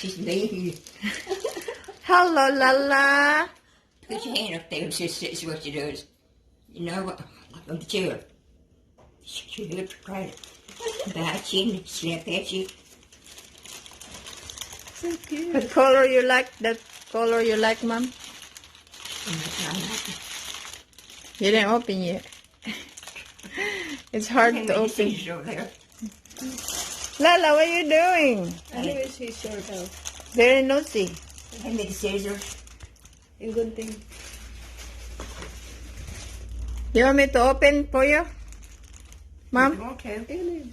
She's mean. Hello, Lala. Put your hand up there and see what she does. You know what? On the chair. She looks crying. Bite you and slap at you. So cute. What color you like? That color you like, Mom? You didn't open yet. It's hard to open. Over there. Lala, what are you doing? Anyways, he's short out. Very nosy. Hand me the scissors. Yung gunting. You want me to open for you? If Mom? you want to. Ayun na yun.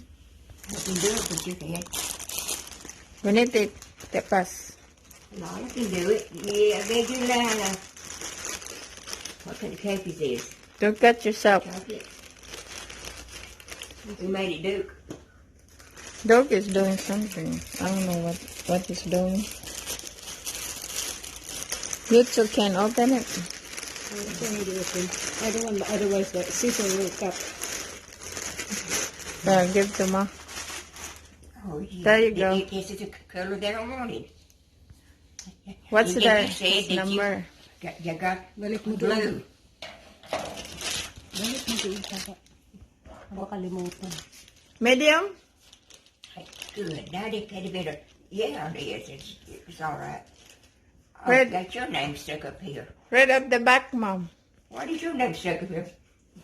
I can do it, but you can't. We need to take pass. No, you can do it. Yeah, I bet you Lala. What kind of cake is this? Don't cut yourself. Chocolate. Who made it, Duke? Dog is doing something. I don't know what he's doing. You two can open it. I don't need to open. I don't want, otherwise the scissor will cut. Give to Ma. Oh, yeah. There you go. This is the color that I wanted. What's You the just said that number? You got Balik mo doon. blue. Balik mo doon, kaka. Baka kalimutan. Medium? Good. Daddy Petty better. Yeah, it is. It's all right. Oh, Red. got your name stuck up here. Right at the back, Mom. Why is your name stuck up here?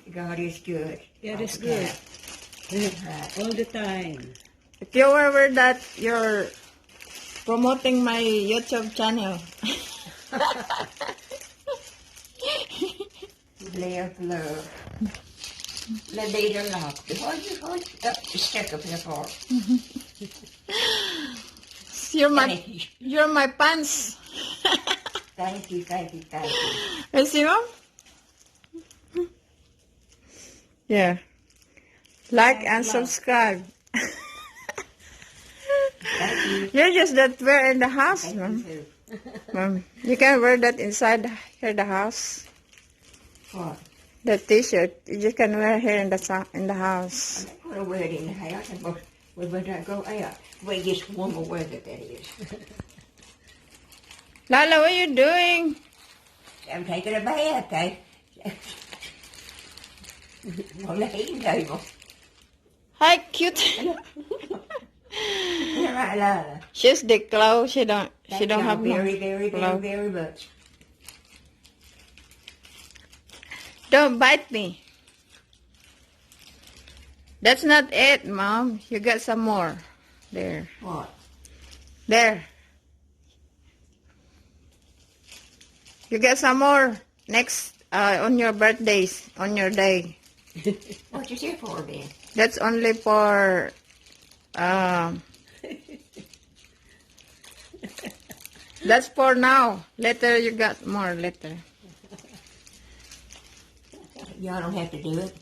God is good. God is All the good. time. Right. All the time. If you were that, you're promoting my YouTube channel. Live, love. La leader love. What you stuck up here for? You're my pants. Thank you, thank you, thank you. You see, Mom? Yeah. Like and subscribe. Thank you. You're just that wear in the house, Thank you, Mom. too. Mom, you can wear that inside here the house. What? The t-shirt you just can wear here in the house. I'm not going to wear it in the house. When I go out, we just warmer weather, that is. Lala, what are you doing? I'm taking a bath, okay? On the heating table. Hi, cute. Yeah, right, Lala. She's the clothes. She don't Thank have you no very, very, very, clothes. very much. Don't bite me. That's not it, Mom. You got some more. There. What? There. You get some more next on your birthdays, on your day. What you here for, then? That's only for that's for now. Later you got more later. Y'all don't have to do it.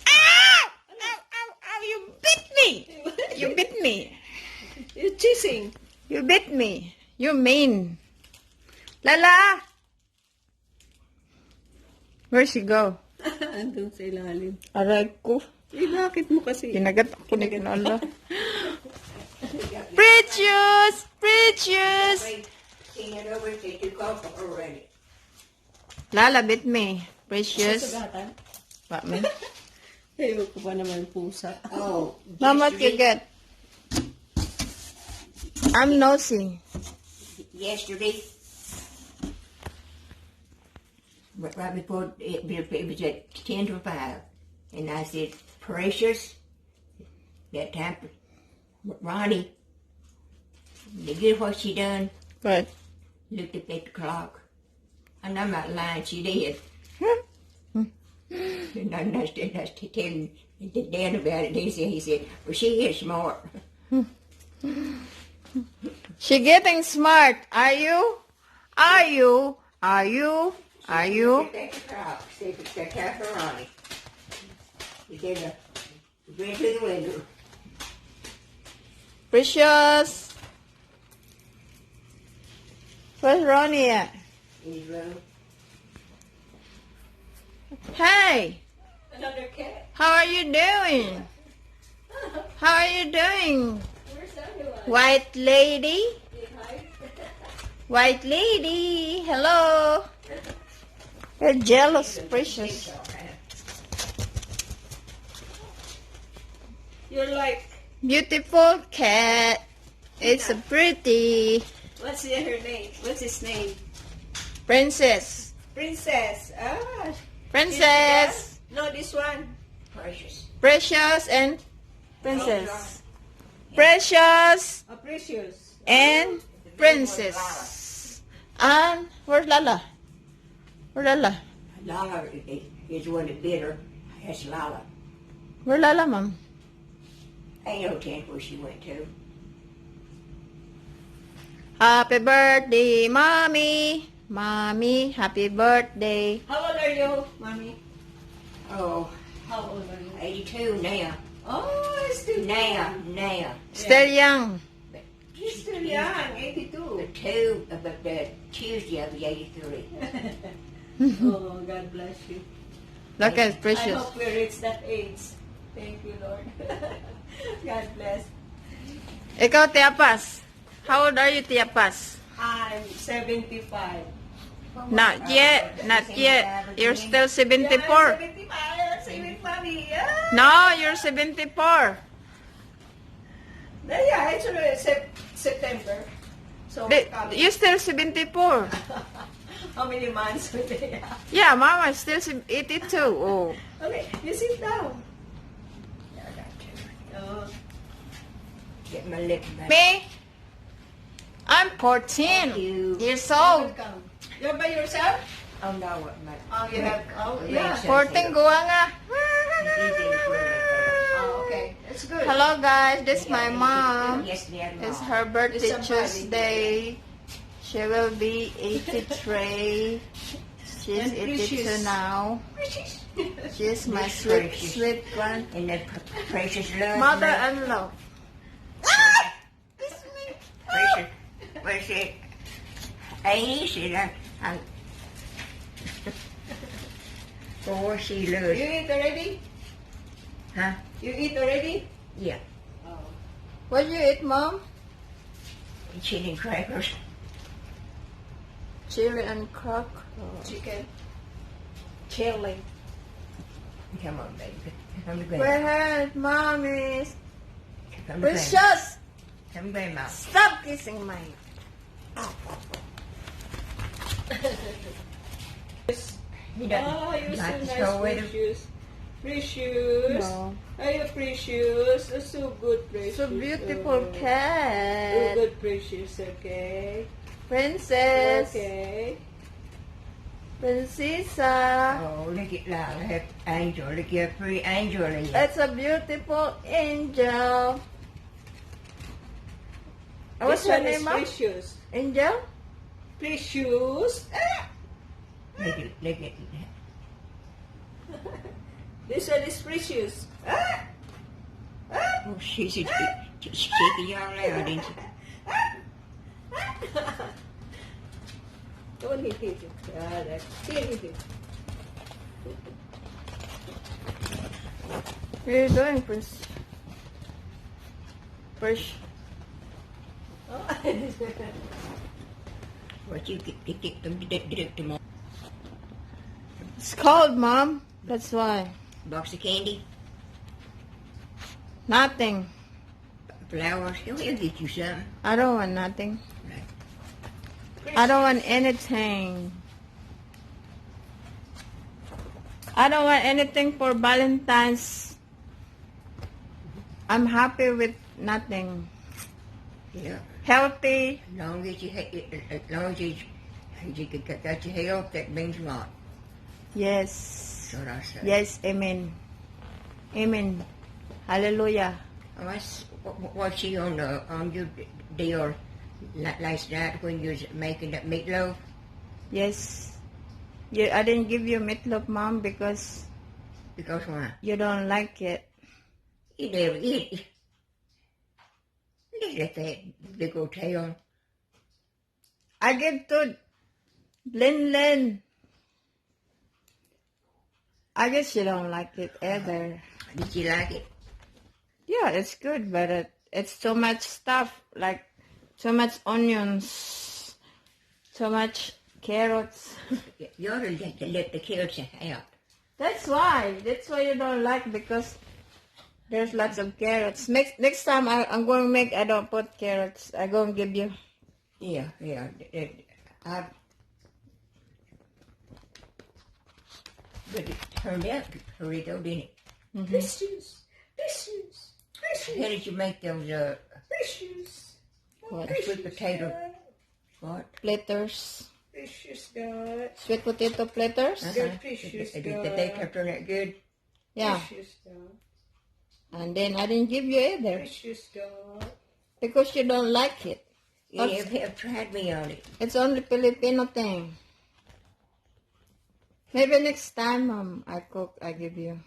Ow! Ow, ow, ow, you bit me! You bit me. You're cheesing. You bit me. You mean. Lala! Where'd she go? Andun sa ilalim. Aray ko. Eh, bakit mo kasi? Kinagat ako ni Lala. Precious! Precious! Wait, sing it over to you call for already. Lala bit me. Precious. Sugatan? What me? Ayoko pa naman pusa. Oh, How much you get? I'm nosy. yesterday, right before it was at 10 to 5, and I said, Precious, that time, Ronnie, you get what she done? What? Looked up at the clock. And I'm not lying, she did. And I was telling Dan about it. He said, well, she is smart. She getting smart. Are you? Are you? Are you? Are you? Looked at the clock. See if it's the time for Ronnie. He said, went to the window. Precious. Where's Ronnie at? In his room. Hey, Another cat? how are you doing? How are you doing? Where's that one? White lady? White lady, hello. You're jealous, precious. You're like, Beautiful cat. It's a pretty what's her name? What's his name? princess. Princess. Ah. Princess. No, this one. Precious. Precious and princess. Precious Oh, Precious. and princess. And where's Lala? Where's Lala? Lala is the one that bit her. That's Lala. Where's Lala, Mom? Ain't no tent where she went to. Happy birthday, Mommy. Mommy, happy birthday. How old are you, Mommy? Oh, How old are you? 82 now. Oh, still Now. Still young. You're still young, 82. The Tuesday I was 83. Oh, God bless you. Look at I Precious. hope we reach that age. Thank you, Lord. God bless. Ikaw, Tiapas. How old are you, Tiapas? I'm 75. Not yet. Not yet. You're still 74. Yeah, 75. Same with Mommy. Yeah. No, you're 74. Yeah, it's September. So, You're still 74. how many months would they have? Yeah, Mama is still 82. Oh. Okay, you sit down. I got to Oh, get my lip back. Me? I'm 14 Thank you. years old. welcome. You're by yourself? Oh no, what my Oh, you have, yeah. 14 gua nga. Oh, okay. That's good. Hello guys, this is my mom. Yes, dear. It's her birthday It's somebody. Tuesday. She will be 83. She's And 82 precious. now. She's my Miss sweet, Precious. sweet one. And the precious love. Mother-in-law. Precious. Where's it? 80s and I'm 4 she You loves. eat already? Huh? You eat already? Yeah. Oh. What you eat, Mom? Chicken crackers. Chili and crock. Chicken. Chili. Come on, baby. Come to grandma. Where is Mommy's? Come to grandma. Precious! Come to grandma. Stop kissing my... You don't Oh, you're so like to nice, throw away the Precious. Precious. No. Are you Precious? That's so good, Precious. So beautiful Oh. So cat. good, Precious. Okay. Princess. Okay. Princesa. Oh, look at Lila, her angel. Look at her pretty angel in you. That's a beautiful angel. What's This your one is name, Mom? Precious. Angel? Precious. Ah! Look at This one is Precious. Ah! Ah! Oh, she's shaking you all out, didn't she? Don't hit it. Ah, that's hit it. What are you doing, Prince? Prince? Oh. What you get them tomorrow? It's cold, Mom. That's why. Box of candy, Nothing. flowers. He'll get you something. I don't want nothing. Right. I don't want anything. I don't want anything for Valentine's. I'm happy with nothing. Yeah. Healthy. As long as you got your health, that means a lot. Yes. That's what I say. Yes, amen. Amen. Hallelujah. Oh, was she on your deal last night when you was making that meatloaf? Yes. I didn't give you meatloaf, Mom, because Because why? you don't like it. You never eat it. Look at that big old tail. I give to Lin Lin. I guess you don't like it either. Did you like it? Yeah, it's good, but it's too much stuff, like too much onions so much carrots. You ought to let the carrots out. That's why you don't like, because there's lots of carrots. Next time I'm going to make, I don't put carrots. I'm going to give you. Yeah. But it turned out pretty though, didn't it? Precious. How did you make those Precious. What? sweet potato? What? Platters. Precious God. Sweet potato platters. Good precious Did God. they turn out good? Yeah. Precious God. And then I didn't give you either Precious God. because you don't like it. You have tried me on it. It's only Filipino thing. Maybe next time I cook, I give you.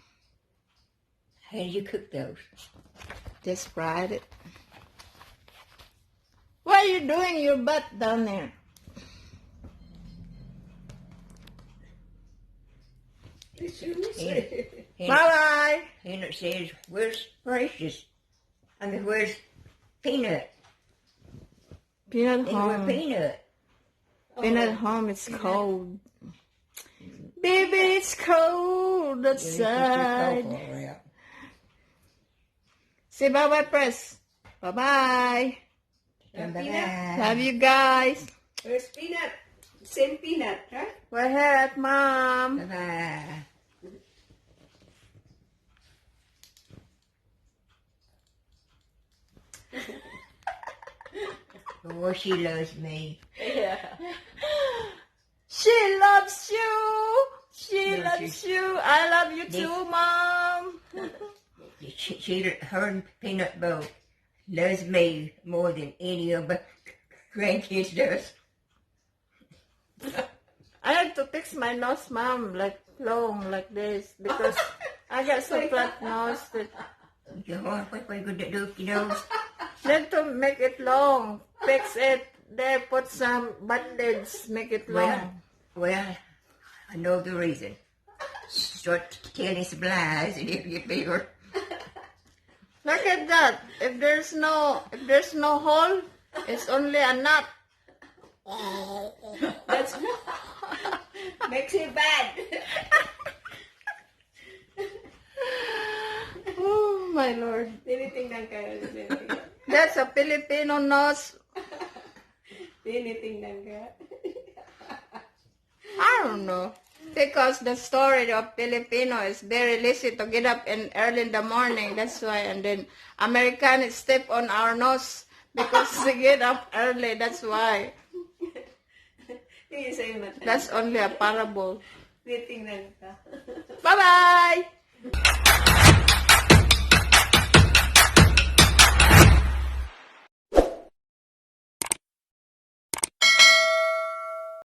How did you cook those? Just fried it. What are you doing your butt down there? Precious. Bye-bye. And it says, where's Precious? Where's Peanut? Peanut They were home. Peanut. Peanut home, it's cold. Baby, it's cold outside. Say bye-bye, Press. Bye-bye. Bye-bye. Love you guys. Where's Peanut? Same Peanut, huh? We're here at Mom. Bye-bye. Oh, she loves me. Yeah. She loves you. She Yeah, loves you. I love you too, Mom. Her and Peanut both loves me more than any of my grandkids does. I have to fix my nose, Mom, like long, like this, because I got so flat nose that What are you going to do with your nose? then to make it long, fix it. There, put some band-aids, make it long. Well, I know the reason. Start telling some lies and it'll get bigger. Look at that. If there's no hole, it's only a knot. That's makes it bad. Oh my Lord. Tinitingnan kayo. That's a Filipino nose. Tinitingnan ka. I don't know. Because the story of Filipino is very lazy to get up early in the morning. That's why. And then Americans step on our nose because they get up early. That's why. Tingin sa'yo mata. That's only a parable. Tinitingnan ka. Bye-bye!